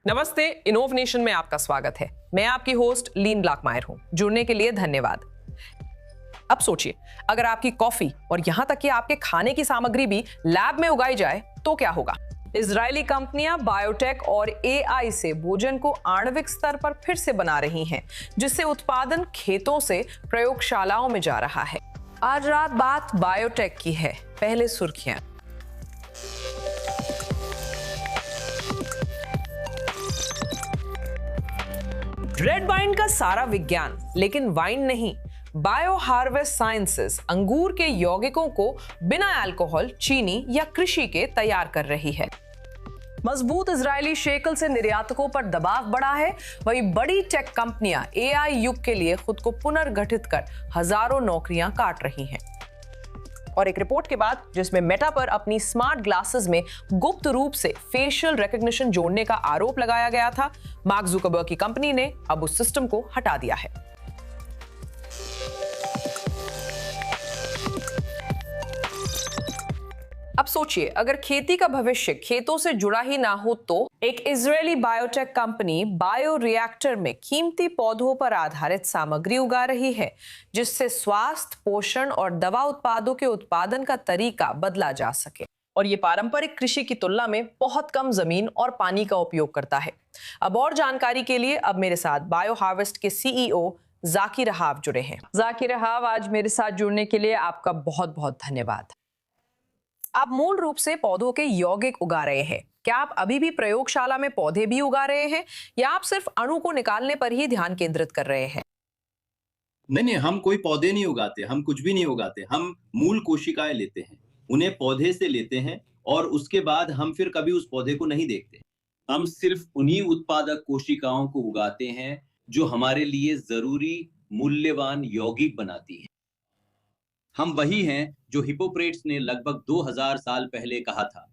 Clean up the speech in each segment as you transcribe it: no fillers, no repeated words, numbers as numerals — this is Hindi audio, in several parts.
नमस्ते, इनोव नेशन में आपका स्वागत है। मैं आपकी होस्ट लीन ब्लैकमायर हूं। जुड़ने के लिए धन्यवाद। अब सोचिए, अगर आपकी कॉफी और यहां तक कि आपके खाने की सामग्री भी लैब में उगाई जाए तो क्या होगा? इजरायली कंपनियां बायोटेक और एआई से भोजन को आणविक स्तर पर फिर से बना रही हैं, जिससे उत्पादन खेतों से प्रयोगशालाओं में जा रहा है। आज रात बात बायोटेक की है। पहले सुर्खियां। रेड वाइन का सारा विज्ञान, लेकिन वाइन नहीं। बायो हार्वेस्ट साइंसेस अंगूर के यौगिकों को बिना अल्कोहल, चीनी या कृषि के तैयार कर रही है। मजबूत इजरायली शेकल से निर्यातकों पर दबाव बढ़ा है। वहीं बड़ी टेक कंपनियां एआई युग के लिए खुद को पुनर्गठित कर हजारों नौकरियां काट रही हैं। और एक रिपोर्ट के बाद जिसमें मेटा पर अपनी स्मार्ट ग्लासेस में गुप्त रूप से फेशियल रिकॉग्निशन जोड़ने का आरोप लगाया गया था, मार्क जुकरबर्ग की कंपनी ने अब उस सिस्टम को हटा दिया है। अब सोचिए, अगर खेती का भविष्य खेतों से जुड़ा ही ना हो तो एक Israeli biotech company bio reactor में कीमती पौधों पर आधारित सामग्री उगा रही है, जिससे स्वास्थ्य, पोषण और दवा उत्पादों के उत्पादन का तरीका बदला जा सके। और ये पारंपरिक कृषि की तुलना में बहुत कम जमीन और पानी का उपयोग करता है। अब और जानकारी के लिए अब मेरे साथ बायो हार्वेस्ट के सीईओ जाकिर रहाव जुड़े हैं। जाकिर रहाव, आज मेरे साथ जुड़ने के लिए आपका बहुत बहुत धन्यवाद। आप मूल रूप से पौधों के यौगिक उगा रहे हैं। क्या आप अभी भी प्रयोगशाला में पौधे भी उगा रहे हैं, या आप सिर्फ अणु को निकालने पर ही ध्यान केंद्रित कर रहे हैं? नहीं, हम कोई पौधे नहीं उगाते, हम कुछ भी नहीं उगाते। हम मूल कोशिकाएं लेते हैं, उन्हें पौधे से लेते हैं और उसके बाद हम फिर कभी उस पौधे को नहीं देखते। हम सिर्फ उन्हीं उत्पादक कोशिकाओं को उगाते हैं जो हमारे लिए जरूरी मूल्यवान यौगिक बनाती हैं। हम वही हैं जो हिप्पोक्रेट्स ने लगभग 2000 साल पहले कहा था,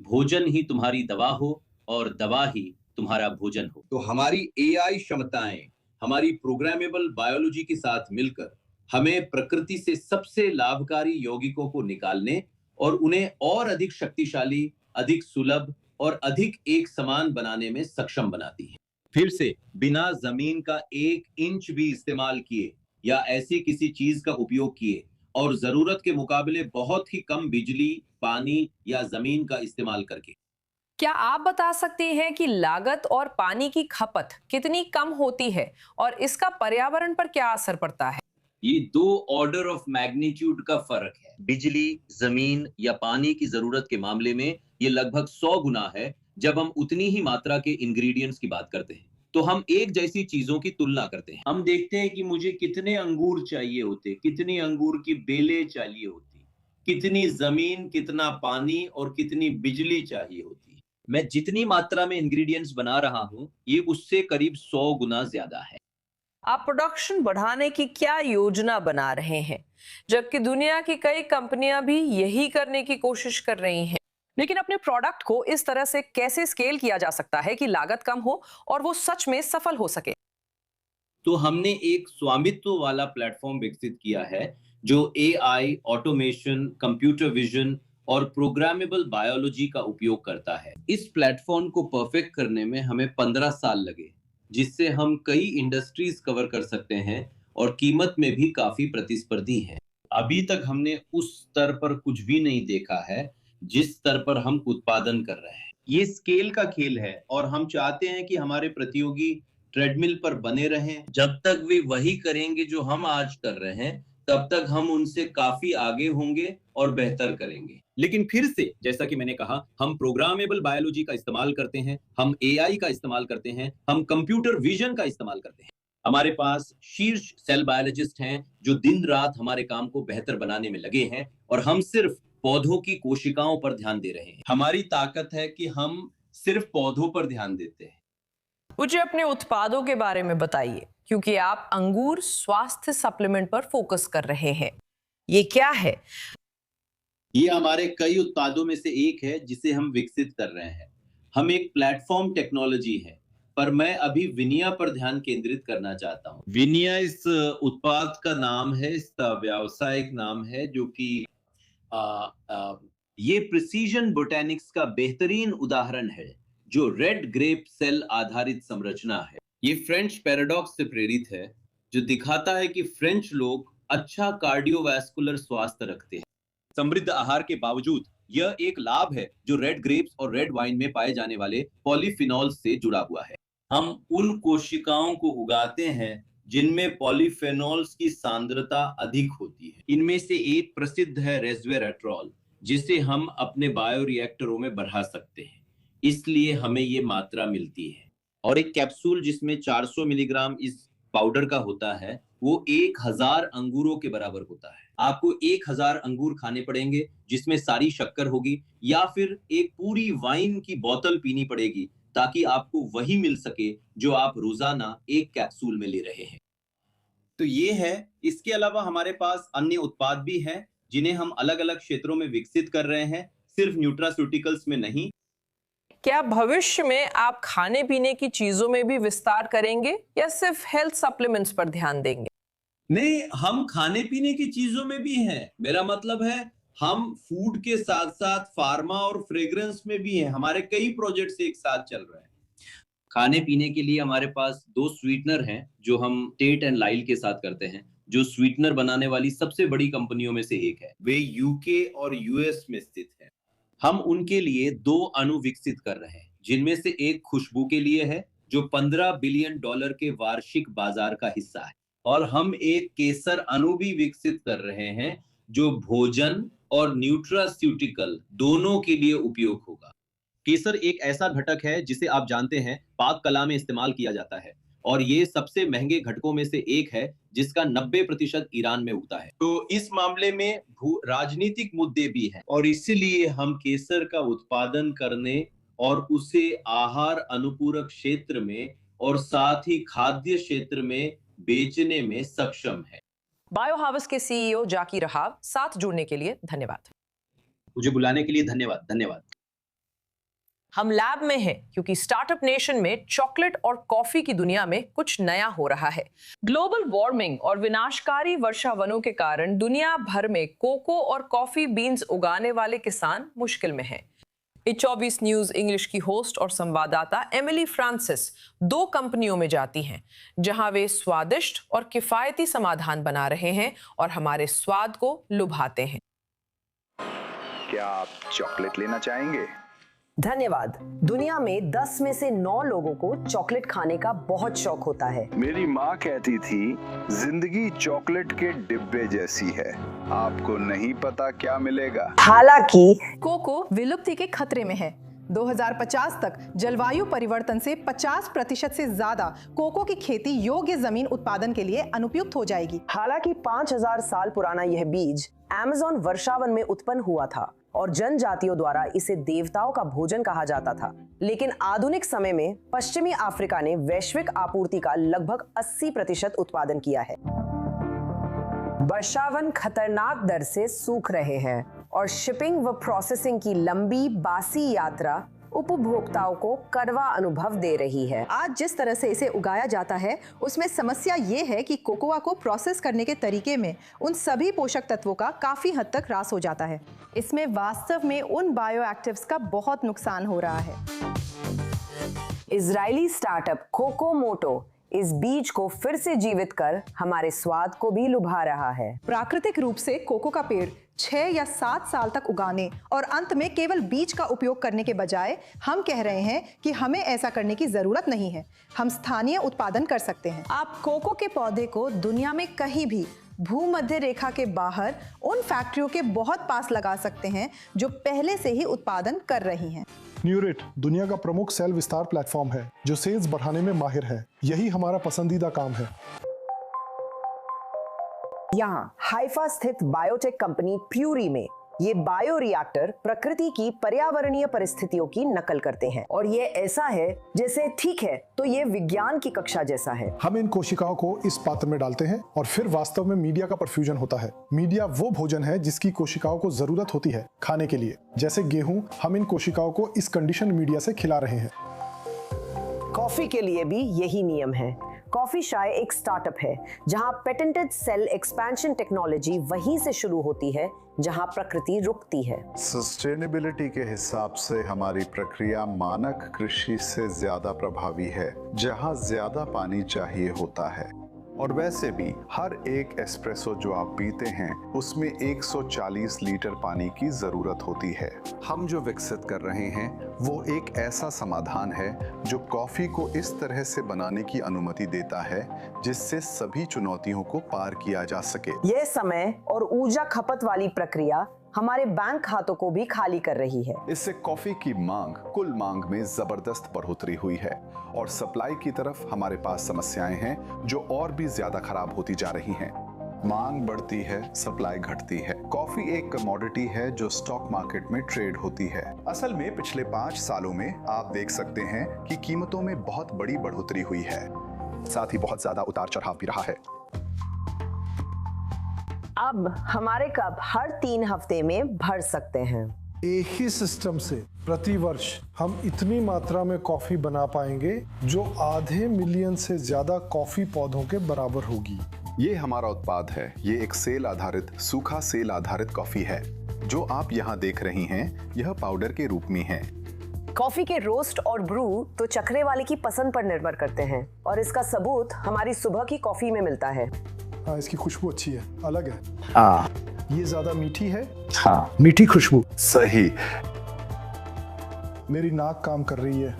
भोजन ही तुम्हारी दवा हो और दवा ही तुम्हारा भोजन हो। तो हमारी एआई क्षमताएं हमारी प्रोग्रामेबल बायोलॉजी के साथ मिलकर हमें प्रकृति से सबसे लाभकारी यौगिकों को निकालने और उन्हें और अधिक शक्तिशाली, अधिक सुलभ और अधिक एक समान बनाने में सक्षम बनाती है। फिर से बिना जमीन का 1 इंच भी इस्तेमाल किए या ऐसी किसी चीज का उपयोग किए और जरूरत के मुकाबले बहुत ही कम बिजली, पानी या जमीन का इस्तेमाल करके। क्या आप बता सकती हैं कि लागत और पानी की खपत कितनी कम होती है और इसका पर्यावरण पर क्या असर पड़ता है? ये 2 ऑर्डर ऑफ मैग्नीट्यूड का फर्क है। बिजली, जमीन या पानी की जरूरत के मामले में ये लगभग 100 गुना है जब हम उतनी ही मात्रा के इंग्रेडिएंट्स की बात करते हैं। तो हम एक जैसी चीजों की तुलना करते हैं। हम देखते हैं कि मुझे कितने अंगूर चाहिए होते, कितनी अंगूर की बेलें चाहिए होती, कितनी जमीन, कितना पानी और कितनी बिजली चाहिए होती। मैं जितनी मात्रा में इंग्रेडिएंट्स बना रहा हूं, ये उससे करीब 100 गुना ज्यादा है। आप प्रोडक्शन बढ़ाने की क्या योजना बना रहे हैं, जबकि दुनिया की कई कंपनियां भी यही करने की कोशिश कर रही हैं? लेकिन अपने प्रोडक्ट को इस तरह से कैसे स्केल किया जा सकता है कि लागत कम हो और वो सच में सफल हो सके? तो हमने एक स्वामित्व वाला प्लेटफॉर्म विकसित किया है जो एआई, ऑटोमेशन, कंप्यूटर विजन और प्रोग्रामेबल बायोलॉजी का उपयोग करता है। इस प्लेटफॉर्म को परफेक्ट करने में हमें 15 साल लगे, जिससे हम कई इंडस्ट्रीज कवर कर सकते हैं और कीमत में भी काफी प्रतिस्पर्धी हैं। अभी तक हमने उस स्तर पर कुछ भी नहीं देखा है जिस स्तर पर हम उत्पादन कर रहे हैं। ये स्केल का खेल है और हम चाहते हैं कि हमारे प्रतियोगी ट्रेडमिल पर बने रहें। जब तक वे वही करेंगे जो हम आज कर रहे हैं, तब तक हम उनसे काफी आगे होंगे और बेहतर करेंगे। लेकिन फिर से, जैसा कि मैंने कहा, हम प्रोग्रामेबल बायोलॉजी का इस्तेमाल करते हैं, हम एआई का इस्तेमाल करते हैं, हम कंप्यूटर विजन का इस्तेमाल करते हैं। हमारे पास शीर्ष सेल बायोलॉजिस्ट हैं जो दिन रात हमारे काम को बेहतर बनाने में लगे हैं और हम सिर्फ पौधों की कोशिकाओं पर ध्यान दे रहे हैं। हमारी ताकत है कि हम सिर्फ पौधों पर ध्यान देते हैं। मुझे अपने उत्पादों के बारे में बताइए, क्योंकि आप अंगूर स्वास्थ्य सप्लीमेंट पर फोकस कर रहे हैं। ये क्या है? ये हमारे कई उत्पादों में से एक है जिसे हम विकसित कर रहे हैं। हम एक प्लेटफॉर्म टेक्नोलॉजी है, पर मैं अभी विनिया पर ध्यान केंद्रित करना चाहता हूँ। विनिया इस उत्पाद का नाम है, इसका व्यावसायिक नाम है, जो कि ये प्रिसीजन बोटेनिक्स का बेहतरीन उदाहरण है जो रेड ग्रेप सेल आधारित संरचना है। ये फ्रेंच पैराडॉक्स से प्रेरित है, जो दिखाता है कि फ्रेंच लोग अच्छा कार्डियोवैस्कुलर स्वास्थ्य रखते हैं। समृद्ध आहार के बावजूद यह एक लाभ है जो रेड ग्रेप्स और रेड वाइन में पाए जाने वाले पॉलीफिनॉल्स से जुड़ा हुआ है। हम उन कोशिकाओं को उगाते हैं जिनमें पॉलीफेनॉल्स की सांद्रता अधिक होती है। इनमें से एक प्रसिद्ध है रेस्वेराट्रॉल, जिसे हम अपने बायोरिएक्टरों में बढ़ा सकते हैं, इसलिए हमें ये मात्रा मिलती है। और एक कैप्सूल जिसमें 400 मिलीग्राम इस पाउडर का होता है, वो 1000 अंगूरों के बराबर होता है। आपको 1000 अंगूर खाने पड़ेंगे जिसमें सारी शक्कर होगी, या फिर एक पूरी वाइन की बोतल पीनी पड़ेगी ताकि आपको वही मिल सके जो आप रोजाना एक कैप्सूल में ले रहे हैं। तो ये है। इसके अलावा हमारे पास अन्य उत्पाद भी हैं जिन्हें हम अलग अलग क्षेत्रों में विकसित कर रहे हैं, सिर्फ न्यूट्रास्यूटिकल्स में नहीं। क्या भविष्य में आप खाने पीने की चीजों में भी विस्तार करेंगे या सिर्फ हेल्थ सप्लीमेंट्स पर ध्यान देंगे? नहीं, हम खाने पीने की चीजों में भी हैं। मेरा मतलब है हम फूड के साथ साथ फार्मा और फ्रेग्रेंस में भी हैं। हमारे कई प्रोजेक्ट्स एक साथ चल रहे हैं। खाने पीने के लिए हमारे पास 2 स्वीटनर हैं जो हम टेट एंड लाइल के साथ करते हैं, जो स्वीटनर बनाने वाली सबसे बड़ी कंपनियों में से एक है। वे यूके और यूएस में स्थित है। हम उनके लिए 2 अणु विकसित कर रहे हैं, जिनमें से एक खुशबू के लिए है जो $15 बिलियन के वार्षिक बाजार का हिस्सा है, और हम एक केसर अणु भी विकसित कर रहे हैं जो भोजन और न्यूट्रास्यूटिकल दोनों के लिए उपयोग होगा। केसर एक ऐसा घटक है जिसे आप जानते हैं पाक कला में इस्तेमाल किया जाता है, और ये सबसे महंगे घटकों में से एक है जिसका 90% ईरान में उगता है। तो इस मामले में राजनीतिक मुद्दे भी हैं, और इसलिए हम केसर का उत्पादन करने और उसे आहार अनुपूरक क्षेत्र में और साथ ही खाद्य क्षेत्र में बेचने में सक्षम है। बायो हार्वेस्ट के सीईओ जाकी रहाव, साथ जुड़ने के लिए धन्यवाद। मुझे बुलाने के लिए धन्यवाद। हम लैब में हैं क्योंकि स्टार्टअप नेशन में चॉकलेट और कॉफी की दुनिया में कुछ नया हो रहा है। ग्लोबल वार्मिंग और विनाशकारी वर्षावनों के कारण दुनिया भर में कोको और कॉफी बीन्स उगाने वाले किसान मुश्किल में हैं। E24 न्यूज इंग्लिश की होस्ट और संवाददाता एमिली फ्रांसिस 2 कंपनियों में जाती हैं, जहां वे स्वादिष्ट और किफायती समाधान बना रहे हैं और हमारे स्वाद को लुभाते हैं। क्या आप चॉकलेट लेना चाहेंगे? धन्यवाद। दुनिया में 10 में से 9 लोगों को चॉकलेट खाने का बहुत शौक होता है। मेरी माँ कहती थी, जिंदगी चॉकलेट के डिब्बे जैसी है, आपको नहीं पता क्या मिलेगा। हालांकि कोको विलुप्ति के खतरे में है। 2050 तक जलवायु परिवर्तन से 50% से ज्यादा कोको की खेती योग्य जमीन उत्पादन के लिए अनुपयुक्त हो जाएगी। हालांकि 5000 साल पुराना यह बीज अमेज़न वर्षावन में उत्पन्न हुआ था और जनजातियों द्वारा इसे देवताओं का भोजन कहा जाता था, लेकिन आधुनिक समय में पश्चिमी अफ्रीका ने वैश्विक आपूर्ति का लगभग 80% उत्पादन किया है। वर्षावन खतरनाक दर से सूख रहे हैं और शिपिंग व प्रोसेसिंग की लंबी बासी यात्रा उपभोक्ताओं को कड़वा अनुभव दे रही है। आज जिस तरह से इसे उगाया जाता है उसमें समस्या ये है कि कोकोआ को प्रोसेस करने के तरीके में उन सभी पोषक तत्वों का काफी हद तक ह्रास हो जाता है। इसमें वास्तव में उन बायोएक्टिव्स का बहुत नुकसान हो रहा है। इजरायली स्टार्टअप कोकोमोटो इस बीज को फिर से जीवित कर हमारे स्वाद को भी लुभा रहा है। प्राकृतिक रूप से कोको का पेड़ 6 या 7 साल तक उगाने और अंत में केवल बीज का उपयोग करने के बजाय हम कह रहे हैं कि हमें ऐसा करने की जरूरत नहीं है। हम स्थानीय उत्पादन कर सकते हैं। आप कोको के पौधे को दुनिया में कहीं भी भूमध्य रेखा के बाहर उन फैक्ट्रियों के बहुत पास लगा सकते हैं जो पहले से ही उत्पादन कर रही हैं। न्यूरिट दुनिया का प्रमुख सेल विस्तार प्लेटफॉर्म है जो सेल्स बढ़ाने में माहिर है। यही हमारा पसंदीदा काम है। यहाँ हाइफा स्थित बायोटेक कंपनी प्यूरी में ये बायो रिएक्टर प्रकृति की पर्यावरणीय परिस्थितियों की नकल करते हैं, और ये ऐसा है जैसे ठीक है तो ये विज्ञान की कक्षा जैसा है। हम इन कोशिकाओं को इस पात्र में डालते हैं और फिर वास्तव में मीडिया का परफ्यूजन होता है। मीडिया वो भोजन है जिसकी कोशिकाओं को जरूरत होती है खाने के लिए। जैसे गेहूं, हम इन कोशिकाओं को इस कंडीशन मीडिया से खिला रहे हैं। कॉफी के लिए भी यही नियम है। कॉफी शाय एक स्टार्टअप है जहां पेटेंटेड सेल एक्सपेंशन टेक्नोलॉजी वहीं से शुरू होती है जहां प्रकृति रुकती है। सस्टेनेबिलिटी के हिसाब से हमारी प्रक्रिया मानक कृषि से ज्यादा प्रभावी है, जहां ज्यादा पानी चाहिए होता है। और वैसे भी हर एक एस्प्रेसो जो आप पीते हैं उसमें 140 लीटर पानी की जरूरत होती है। हम जो विकसित कर रहे हैं वो एक ऐसा समाधान है जो कॉफी को इस तरह से बनाने की अनुमति देता है जिससे सभी चुनौतियों को पार किया जा सके। यह समय और ऊर्जा खपत वाली प्रक्रिया हमारे बैंक खातों को भी खाली कर रही है। इससे कॉफी की मांग कुल मांग में जबरदस्त बढ़ोतरी हुई है और सप्लाई की तरफ हमारे पास समस्याएं हैं जो और भी ज्यादा खराब होती जा रही हैं। मांग बढ़ती है, सप्लाई घटती है। कॉफी एक कमोडिटी है जो स्टॉक मार्केट में ट्रेड होती है। असल में पिछले 5 सालों में आप देख सकते हैं कि कीमतों में बहुत बड़ी बढ़ोतरी हुई है, साथ ही बहुत ज्यादा उतार चढ़ाव भी रहा है। अब हमारे कप हर 3 हफ्ते में भर सकते हैं। एक ही सिस्टम से प्रतिवर्ष हम इतनी मात्रा में कॉफी बना पाएंगे जो आधे मिलियन से ज्यादा कॉफी पौधों के बराबर होगी। ये हमारा उत्पाद है। ये एक सेल आधारित, सूखा सेल आधारित कॉफी है। जो आप यहाँ देख रही हैं, यह पाउडर के रूप में है। कॉफी के रोस्ट और ब्रू तो चखने वाले की पसंद पर निर्भर करते हैं और इसका सबूत हमारी सुबह की कॉफी में मिलता है। हाँ, इसकी खुशबू अच्छी है, अलग है। हाँ, ये ज्यादा मीठी है। हाँ, मीठी खुशबू। सही। मेरी नाक काम कर रही है।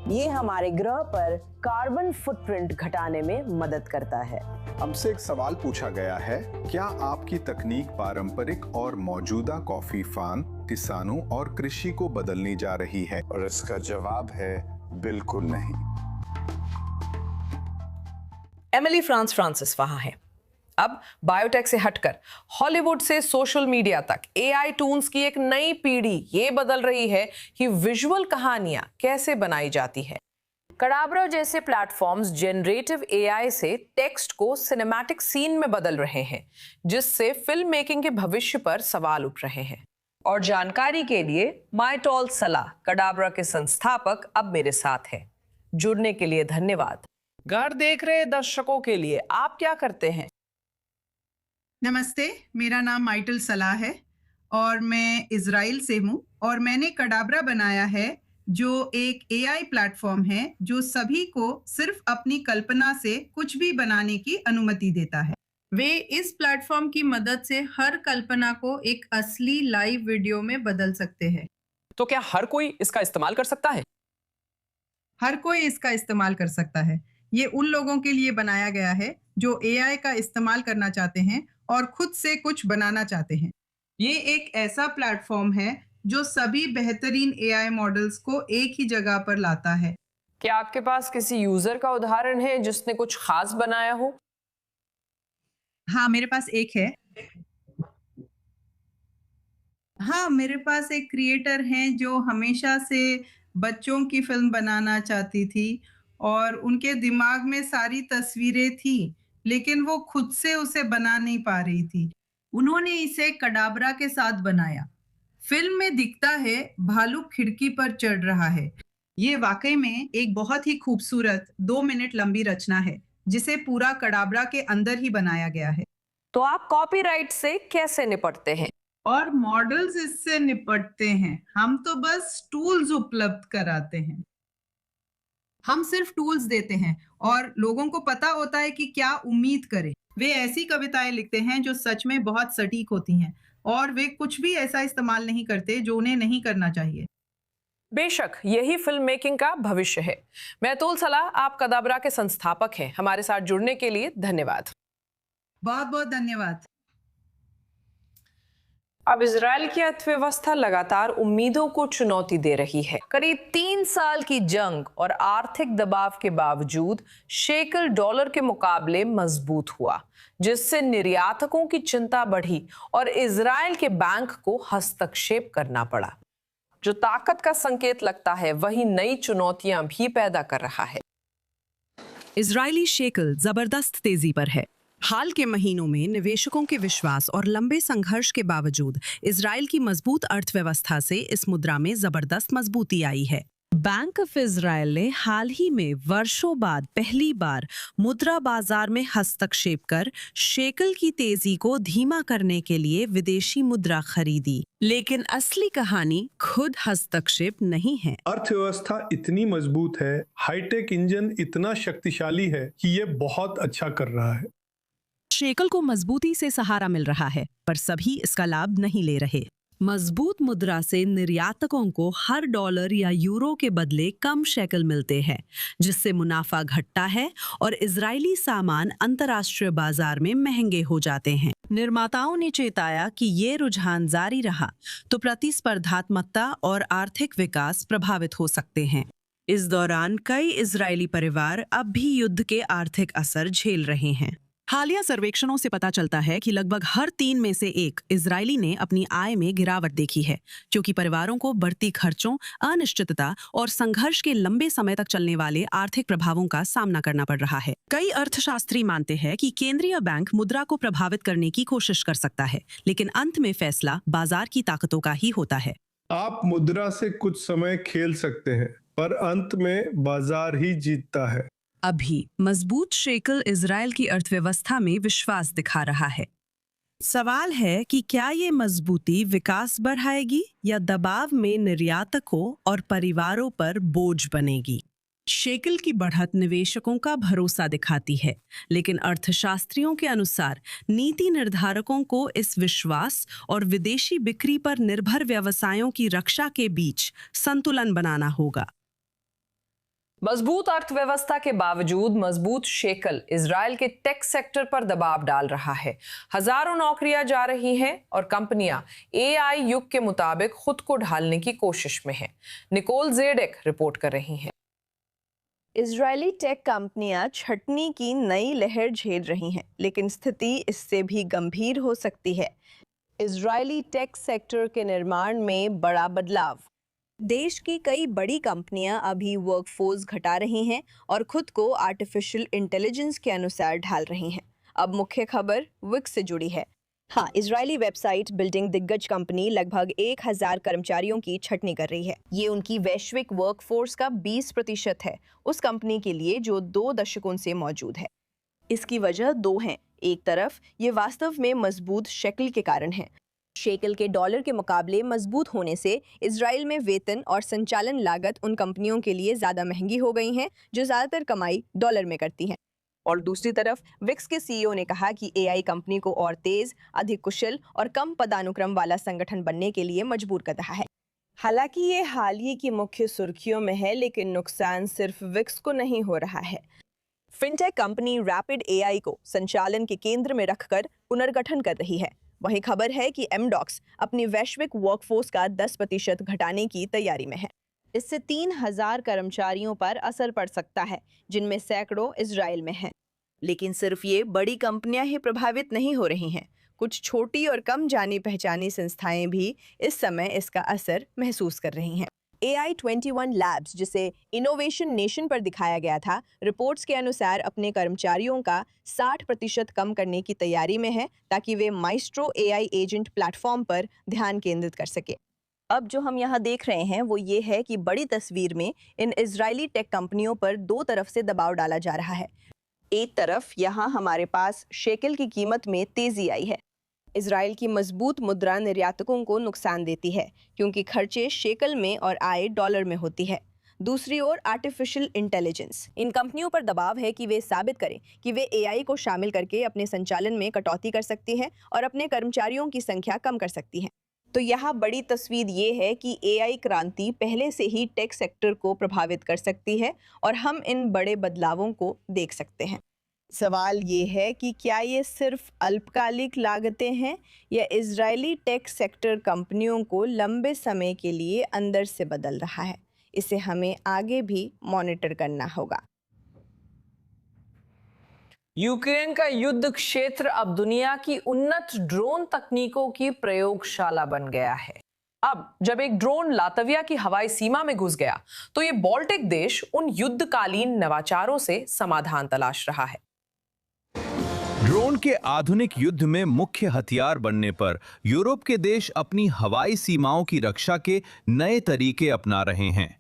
ये हमारे ग्रह पर कार्बन फुटप्रिंट घटाने में मदद करता है। हमसे एक सवाल पूछा गया है, क्या आपकी तकनीक पारंपरिक और मौजूदा कॉफी फार्म, किसानों और कृषि को बदलने जा रही है? और इसका जवाब है बिल्कुल नहीं। एमिली फ्रांसिस वहां है। अब बायोटेक से हटकर हॉलीवुड से सोशल मीडिया तक एआई टूल्स की एक नई पीढ़ी ये बदल रही है कि विजुअल कहानियां कैसे बनाई जाती है। कडाब्रा जैसे प्लेटफॉर्म्स जनरेटिव एआई से टेक्स्ट को सिनेमैटिक सीन में बदल रहे हैं, जिससे फिल्म मेकिंग के भविष्य पर सवाल उठ रहे हैं। और जानकारी के लिए माइटोल सलाह, कडाब्रा के संस्थापक, अब मेरे साथ है। जुड़ने के लिए धन्यवाद। घर देख रहे दर्शकों के लिए आप क्या करते हैं? नमस्ते, मेरा नाम माइटल सलाह है और मैं इजराइल से हूँ और मैंने कडाब्रा बनाया है जो एक एआई प्लेटफॉर्म है जो सभी को सिर्फ अपनी कल्पना से कुछ भी बनाने की अनुमति देता है। वे इस प्लेटफॉर्म की मदद से हर कल्पना को एक असली लाइव वीडियो में बदल सकते हैं। तो क्या हर कोई इसका इस्तेमाल कर सकता है? हर कोई इसका इस्तेमाल कर सकता है। ये उन लोगों के लिए बनाया गया है जो एआई का इस्तेमाल करना चाहते हैं और खुद से कुछ बनाना चाहते हैं। ये एक ऐसा प्लेटफॉर्म है जो सभी बेहतरीन एआई मॉडल्स को एक ही जगह पर लाता है। क्या आपके पास किसी यूजर का उदाहरण है जिसने कुछ खास बनाया हो? हाँ, मेरे पास एक है। हाँ, मेरे पास एक क्रिएटर हैं जो हमेशा से बच्चों की फिल्म बनाना चाहती थी और उनके दिमाग में सारी तस्वीरें थी, लेकिन वो खुद से उसे बना नहीं पा रही थी। उन्होंने इसे कडाब्रा के साथ बनाया। फिल्म में दिखता है भालू खिड़की पर चढ़ रहा है। ये वाकई में एक बहुत ही खूबसूरत 2 मिनट लंबी रचना है जिसे पूरा कडाब्रा के अंदर ही बनाया गया है। तो आप कॉपीराइट से कैसे निपटते हैं? और मॉडल्स इससे निपटते हैं। हम तो बस टूल्स उपलब्ध कराते हैं। हम सिर्फ टूल्स देते हैं और लोगों को पता होता है कि क्या उम्मीद करें। वे ऐसी कविताएं लिखते हैं जो सच में बहुत सटीक होती हैं और वे कुछ भी ऐसा इस्तेमाल नहीं करते जो उन्हें नहीं करना चाहिए। बेशक यही फिल्म मेकिंग का भविष्य है। मैतुल सलाह, आप कडाब्रा के संस्थापक हैं। हमारे साथ जुड़ने के लिए धन्यवाद। बहुत बहुत धन्यवाद। अब इजराइल की अर्थव्यवस्था लगातार उम्मीदों को चुनौती दे रही है। करीब 3 साल की जंग और आर्थिक दबाव के बावजूद शेकल डॉलर के मुकाबले मजबूत हुआ, जिससे निर्यातकों की चिंता बढ़ी और इजराइल के बैंक को हस्तक्षेप करना पड़ा। जो ताकत का संकेत लगता है, वही नई चुनौतियां भी पैदा कर रहा है। इजरायली शेकल जबरदस्त तेजी पर है। हाल के महीनों में निवेशकों के विश्वास और लंबे संघर्ष के बावजूद इजराइल की मजबूत अर्थव्यवस्था से इस मुद्रा में जबरदस्त मजबूती आई है। बैंक ऑफ इजराइल ने हाल ही में वर्षों बाद पहली बार मुद्रा बाजार में हस्तक्षेप कर शेकल की तेजी को धीमा करने के लिए विदेशी मुद्रा खरीदी। लेकिन असली कहानी खुद हस्तक्षेप नहीं है। अर्थव्यवस्था इतनी मजबूत है, हाईटेक इंजन इतना शक्तिशाली है कि ये बहुत अच्छा कर रहा है। शेकल को मजबूती से सहारा मिल रहा है, पर सभी इसका लाभ नहीं ले रहे। मजबूत मुद्रा से निर्यातकों को हर डॉलर या यूरो के बदले कम शेकल मिलते हैं, जिससे मुनाफा घटता है और इजरायली सामान अंतर्राष्ट्रीय बाजार में महंगे हो जाते हैं। निर्माताओं ने चेताया कि ये रुझान जारी रहा तो प्रतिस्पर्धात्मकता और आर्थिक विकास प्रभावित हो सकते हैं। इस दौरान कई इजरायली परिवार अब भी युद्ध के आर्थिक असर झेल रहे हैं। हालिया सर्वेक्षणों से पता चलता है कि लगभग हर 3 में से 1 इजरायली ने अपनी आय में गिरावट देखी है, क्योंकि परिवारों को बढ़ती खर्चों, अनिश्चितता और संघर्ष के लंबे समय तक चलने वाले आर्थिक प्रभावों का सामना करना पड़ रहा है। कई अर्थशास्त्री मानते हैं कि केंद्रीय बैंक मुद्रा को प्रभावित करने की कोशिश कर सकता है, लेकिन अंत में फैसला बाजार की ताकतों का ही होता है। आप मुद्रा से कुछ समय खेल सकते हैं, पर अंत में बाजार ही जीतता है। अभी मजबूत शेकल इजराइल की अर्थव्यवस्था में विश्वास दिखा रहा है। सवाल है कि क्या ये मजबूती विकास बढ़ाएगी या दबाव में निर्यातकों और परिवारों पर बोझ बनेगी। शेकल की बढ़त निवेशकों का भरोसा दिखाती है, लेकिन अर्थशास्त्रियों के अनुसार नीति निर्धारकों को इस विश्वास और विदेशी बिक्री पर निर्भर व्यवसायों की रक्षा के बीच संतुलन बनाना होगा। मजबूत अर्थव्यवस्था के बावजूद मजबूत शेकल इजराइल के टेक सेक्टर पर दबाव डाल रहा है। हजारों नौकरियां जा रही हैं और कंपनियां एआई युग के मुताबिक खुद को ढालने की कोशिश में हैं। निकोल जेडेक रिपोर्ट कर रही हैं। इजरायली टेक कंपनियां छटनी की नई लहर झेल रही हैं, लेकिन स्थिति इससे भी गंभीर हो सकती है। इजरायली टेक सेक्टर के निर्माण में बड़ा बदलाव। देश की कई बड़ी कंपनियां अभी वर्कफोर्स घटा रही हैं और खुद को आर्टिफिशियल इंटेलिजेंस के अनुसार ढाल रही हैं। अब मुख्य खबर विक्स से जुड़ी है। हाँ, इजरायली वेबसाइट बिल्डिंग दिग्गज कंपनी लगभग 1000 कर्मचारियों की छटनी कर रही है। ये उनकी वैश्विक वर्कफोर्स का 20% है, उस कंपनी के लिए जो 2 दशकों से मौजूद है। इसकी वजह 2 हैं। एक तरफ ये वास्तव में मजबूत शेकल के कारण है। शेकल के डॉलर के मुकाबले मजबूत होने से इजराइल में वेतन और संचालन लागत उन कंपनियों के लिए ज़्यादा महंगी हो गई हैं जो ज़्यादातर कमाई डॉलर में करती हैं। और दूसरी तरफ विक्स के सीईओ ने कहा कि एआई कंपनी को और तेज, अधिक कुशल और कम पदानुक्रम वाला संगठन बनने के लिए मजबूर कर रहा है। हालांकि ये हालिया की मुख्य सुर्खियों में है, लेकिन नुकसान सिर्फ विक्स को नहीं हो रहा है। फिनटेक कंपनी रैपिड एआई को संचालन के केंद्र में रखकर पुनर्गठन कर रही है। वहीं खबर है कि एमडॉक्स अपनी वैश्विक वर्कफोर्स का 10% घटाने की तैयारी में है। इससे 3000 कर्मचारियों पर असर पड़ सकता है, जिनमें सैकड़ों इजराइल में हैं। लेकिन सिर्फ ये बड़ी कंपनियां ही प्रभावित नहीं हो रही हैं। कुछ छोटी और कम जानी पहचानी संस्थाएं भी इस समय इसका असर महसूस कर रही हैं। AI21 लैब्स, जिसे इनोवेशन नेशन पर दिखाया गया था, रिपोर्ट्स के अनुसार अपने कर्मचारियों का 60% कम करने की तैयारी में है, ताकि वे माइस्ट्रो AI एजेंट प्लेटफॉर्म पर ध्यान केंद्रित कर सके। अब जो हम यहाँ देख रहे हैं वो ये है कि बड़ी तस्वीर में इन इजरायली टेक कंपनियों पर 2 तरफ से दबाव डाला जा रहा है। एक तरफ यहाँ हमारे पास शेकल की कीमत में तेजी आई है। इजराइल की मजबूत मुद्रा निर्यातकों को नुकसान देती है, क्योंकि खर्चे शेकल में और आय डॉलर में होती है। दूसरी ओर आर्टिफिशियल इंटेलिजेंस, इन कंपनियों पर दबाव है कि वे साबित करें कि वे एआई को शामिल करके अपने संचालन में कटौती कर सकती हैं और अपने कर्मचारियों की संख्या कम कर सकती हैं। तो यहाँ बड़ी तस्वीर ये है कि एआई क्रांति पहले से ही टेक सेक्टर को प्रभावित कर सकती है और हम इन बड़े बदलावों को देख सकते हैं। सवाल ये है कि क्या ये सिर्फ अल्पकालिक लागतें हैं या इजरायली टेक सेक्टर कंपनियों को लंबे समय के लिए अंदर से बदल रहा है। इसे हमें आगे भी मॉनिटर करना होगा। यूक्रेन का युद्ध क्षेत्र अब दुनिया की उन्नत ड्रोन तकनीकों की प्रयोगशाला बन गया है। अब जब एक ड्रोन लातविया की हवाई सीमा में घुस गया तो ये बाल्टिक देश उन युद्धकालीन नवाचारों से समाधान तलाश रहा है। ड्रोन के आधुनिक युद्ध में मुख्य हथियार बनने पर यूरोप के देश अपनी हवाई सीमाओं की रक्षा के नए तरीके अपना रहे हैं।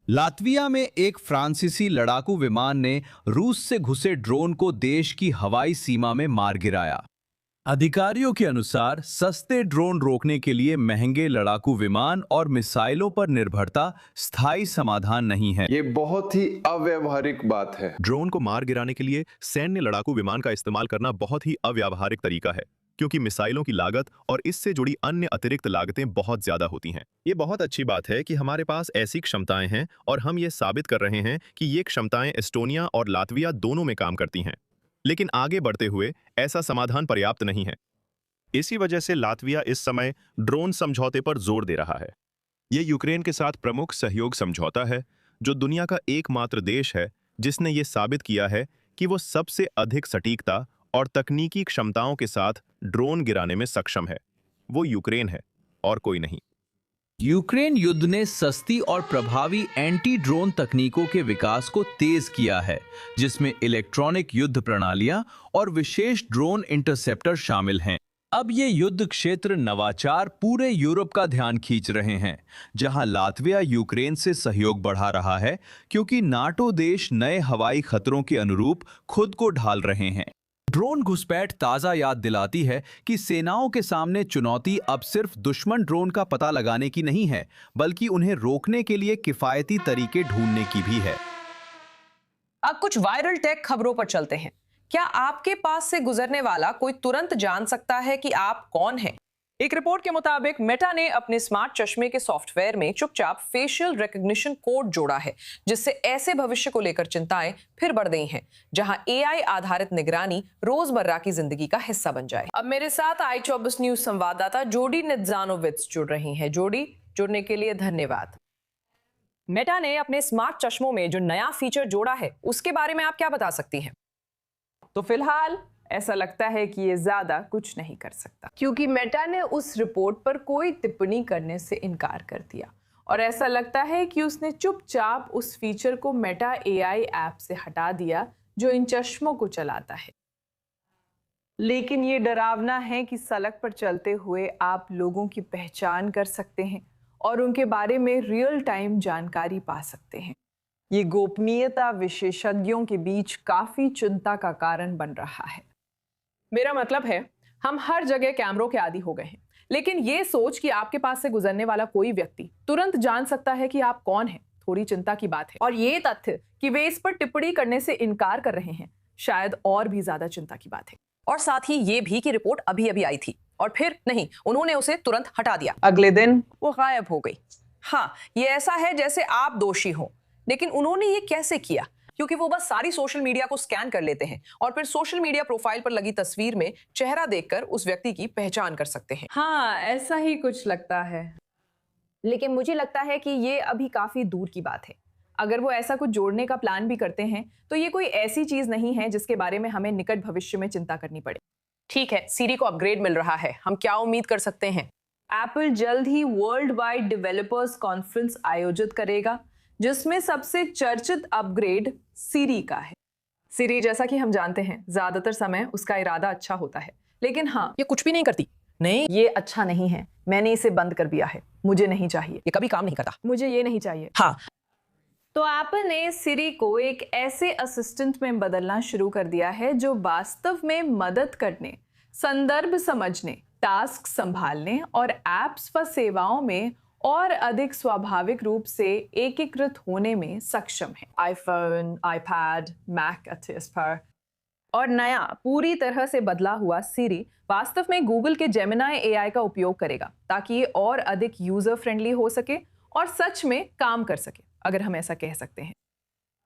लातविया में एक फ्रांसीसी लड़ाकू विमान ने रूस से घुसे ड्रोन को देश की हवाई सीमा में मार गिराया। अधिकारियों के अनुसार सस्ते ड्रोन रोकने के लिए महंगे लड़ाकू विमान और मिसाइलों पर निर्भरता स्थायी समाधान नहीं है। ये बहुत ही अव्यावहारिक बात है। ड्रोन को मार गिराने के लिए सैन्य लड़ाकू विमान का इस्तेमाल करना बहुत ही अव्यावहारिक तरीका है, क्योंकि मिसाइलों की लागत और इससे जुड़ी अन्य अतिरिक्त लागतें बहुत ज्यादा होती हैं। ये बहुत अच्छी बात है कि हमारे पास ऐसी क्षमताएं हैं और हम ये साबित कर रहे हैं कि ये क्षमताएं एस्टोनिया और लातविया दोनों में काम करती हैं। लेकिन आगे बढ़ते हुए ऐसा समाधान पर्याप्त नहीं है। इसी वजह से लातविया इस समय ड्रोन समझौते पर जोर दे रहा है। ये यूक्रेन के साथ प्रमुख सहयोग समझौता है, जो दुनिया का एकमात्र देश है जिसने ये साबित किया है कि वो सबसे अधिक सटीकता और तकनीकी क्षमताओं के साथ ड्रोन गिराने में सक्षम है। वो यूक्रेन है और कोई नहीं। यूक्रेन युद्ध ने सस्ती और प्रभावी एंटी ड्रोन तकनीकों के विकास को तेज किया है, जिसमें इलेक्ट्रॉनिक युद्ध प्रणालियां और विशेष ड्रोन इंटरसेप्टर शामिल हैं। अब ये युद्ध क्षेत्र नवाचार पूरे यूरोप का ध्यान खींच रहे हैं, जहां लातविया यूक्रेन से सहयोग बढ़ा रहा है, क्योंकि नाटो देश नए हवाई खतरों के अनुरूप खुद को ढाल रहे हैं। ड्रोन घुसपैठ ताज़ा याद दिलाती है कि सेनाओं के सामने चुनौती अब सिर्फ दुश्मन ड्रोन का पता लगाने की नहीं है, बल्कि उन्हें रोकने के लिए किफायती तरीके ढूंढने की भी है। अब कुछ वायरल टेक खबरों पर चलते हैं। क्या आपके पास से गुजरने वाला कोई तुरंत जान सकता है कि आप कौन हैं? एक रिपोर्ट के मुताबिक मेटा ने अपने स्मार्ट चश्मे के सॉफ्टवेयर में चुपचाप फेशियल रिकॉग्निशन कोड जोड़ा है, जिससे ऐसे भविष्य को लेकर चिंताएं फिर बढ़ गई हैं, जहां एआई आधारित निगरानी रोजमर्रा की जिंदगी का हिस्सा बन जाए। अब मेरे साथ i24 न्यूज संवाददाता जोडी नित्जानोविच जुड़ रही हैं। जोडी, जुड़ने के लिए धन्यवाद। मेटा ने अपने स्मार्ट चश्मों में जो नया फीचर जोड़ा है, उसके बारे में आप क्या बता सकती हैं? तो फिलहाल ऐसा लगता है कि ये ज्यादा कुछ नहीं कर सकता, क्योंकि मेटा ने उस रिपोर्ट पर कोई टिप्पणी करने से इनकार कर दिया और ऐसा लगता है कि उसने चुपचाप उस फीचर को मेटा एआई ऐप से हटा दिया जो इन चश्मों को चलाता है। लेकिन ये डरावना है कि सड़क पर चलते हुए आप लोगों की पहचान कर सकते हैं और उनके बारे में रियल टाइम जानकारी पा सकते हैं। ये गोपनीयता विशेषज्ञों के बीच काफी चिंता का कारण बन रहा है। मेरा मतलब है, हम हर जगह कैमरों के आदी हो गए हैं, लेकिन ये सोच कि आपके पास से गुजरने वाला कोई व्यक्ति तुरंत जान सकता है कि आप कौन हैं, थोड़ी चिंता की बात है। और ये तथ्य कि वे इस पर टिप्पणी करने से इनकार कर रहे हैं, शायद और भी ज्यादा चिंता की बात है। और साथ ही ये भी कि रिपोर्ट अभी अभी आई थी और फिर नहीं, उन्होंने उसे तुरंत हटा दिया। अगले दिन वो गायब हो गई। हाँ, ये ऐसा है जैसे आप दोषी हो, लेकिन उन्होंने ये कैसे किया? क्योंकि वो बस सारी सोशल मीडिया को स्कैन कर लेते हैं और फिर सोशल मीडिया प्रोफाइल पर लगी तस्वीर में चेहरा देखकर उस व्यक्ति की पहचान कर सकते हैं। हाँ, ऐसा ही कुछ लगता है, लेकिन मुझे लगता है कि ये अभी काफी दूर की बात है। अगर वो ऐसा कुछ जोड़ने का प्लान भी करते हैं, तो ये कोई ऐसी चीज नहीं है जिसके बारे में हमें निकट भविष्य में चिंता करनी पड़े। ठीक है, सीरी को अपग्रेड मिल रहा है, हम क्या उम्मीद कर सकते हैं? एप्पल जल्द ही वर्ल्ड वाइड डेवलपर्स कॉन्फ्रेंस आयोजित करेगा, जिसमें सबसे चर्चित अपग्रेड सीरी का है। सीरी, जैसा कि हम जानते हैं, ज्यादातर समय उसका इरादा अच्छा होता है, लेकिन हाँ, ये कुछ भी नहीं करती। नहीं, ये अच्छा नहीं है, मैंने इसे बंद कर दिया है, मुझे नहीं चाहिए, ये कभी काम नहीं करता, मुझे ये नहीं चाहिए। हाँ, तो एप्पल ने सीरी को एक ऐसे असिस्टेंट में बदलना शुरू कर दिया है जो वास्तव में मदद करने, संदर्भ समझने, टास्क संभालने और एप्स व सेवाओं में और अधिक स्वाभाविक रूप से एकीकृत होने में सक्षम है। आईफोन, आईपैड, मैक एटस पर और नया पूरी तरह से बदला हुआ सीरी वास्तव में गूगल के जेमिनाई एआई का उपयोग करेगा, ताकि ये और अधिक यूजर फ्रेंडली हो सके और सच में काम कर सके, अगर हम ऐसा कह सकते हैं।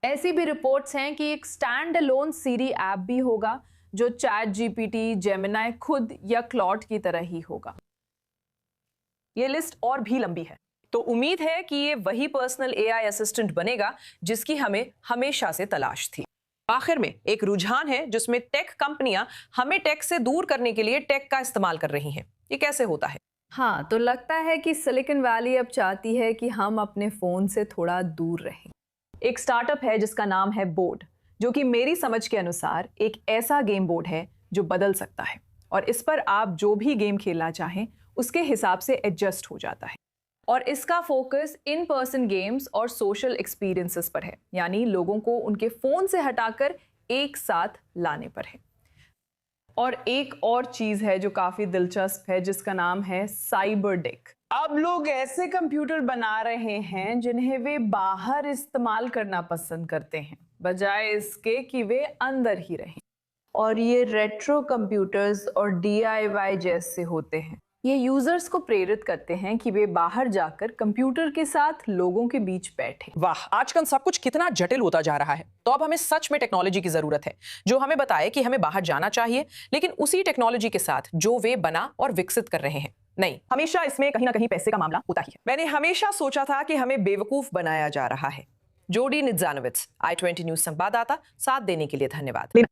ऐसी भी रिपोर्ट्स हैं कि एक स्टैंड अलोन सीरी ऐप भी होगा जो चैट जीपीटी, जेमिनाई खुद या क्लॉड की तरह ही होगा। ये लिस्ट और भी लंबी है, तो उम्मीद है कि ये वही पर्सनल एआई असिस्टेंट बनेगा जिसकी हमें हमेशा से तलाश थी। आखिर में एक रुझान है जिसमें टेक कंपनियां हमें टेक से दूर करने के लिए टेक का इस्तेमाल कर रही हैं। ये कैसे होता है? हाँ, तो लगता है कि सिलिकॉन वैली अब चाहती है कि हम अपने फोन से थोड़ा दूर रहें। एक स्टार्टअप है जिसका नाम है बोर्ड, जो कि मेरी समझ के अनुसार एक ऐसा गेम बोर्ड है जो बदल सकता है और इस पर आप जो भी गेम खेलना चाहें उसके हिसाब से एडजस्ट हो जाता है। और इसका फोकस इन पर्सन गेम्स और सोशल एक्सपीरियंसेस पर है, यानी लोगों को उनके फोन से हटाकर एक साथ लाने पर है। और एक और चीज है जो काफी दिलचस्प है, जिसका नाम है साइबर डेक। अब लोग ऐसे कंप्यूटर बना रहे हैं जिन्हें वे बाहर इस्तेमाल करना पसंद करते हैं, बजाय इसके कि वे अंदर ही रहें। और ये रेट्रो कंप्यूटर्स और DIY जैसे होते हैं। ये यूजर्स को प्रेरित करते हैं कि वे बाहर जाकर कंप्यूटर के साथ लोगों के बीच बैठे। वाह, आजकल सब कुछ कितना जटिल होता जा रहा है। तो अब हमें सच में टेक्नोलॉजी की जरूरत है जो हमें बताए कि हमें बाहर जाना चाहिए, लेकिन उसी टेक्नोलॉजी के साथ जो वे बना और विकसित कर रहे हैं। नहीं, हमेशा इसमें कहीं ना कहीं पैसे का मामला होता ही है। मैंने हमेशा सोचा था कि हमें बेवकूफ बनाया जा रहा है। जोडी नित्जानोविच, i20 न्यूज संवाददाता, साथ देने के लिए धन्यवाद।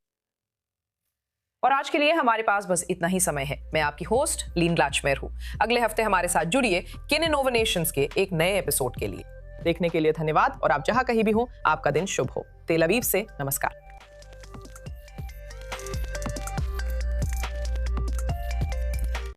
और आज के लिए हमारे पास बस इतना ही समय है। मैं आपकी होस्ट लीन ग्लाचमेयर हूँ। अगले हफ्ते हमारे साथ जुड़िए किन इनोवेशंस के एक नए एपिसोड के लिए। देखने के लिए धन्यवाद, और आप जहां कहीं भी हो, आपका दिन शुभ हो। तेल अवीव से नमस्कार।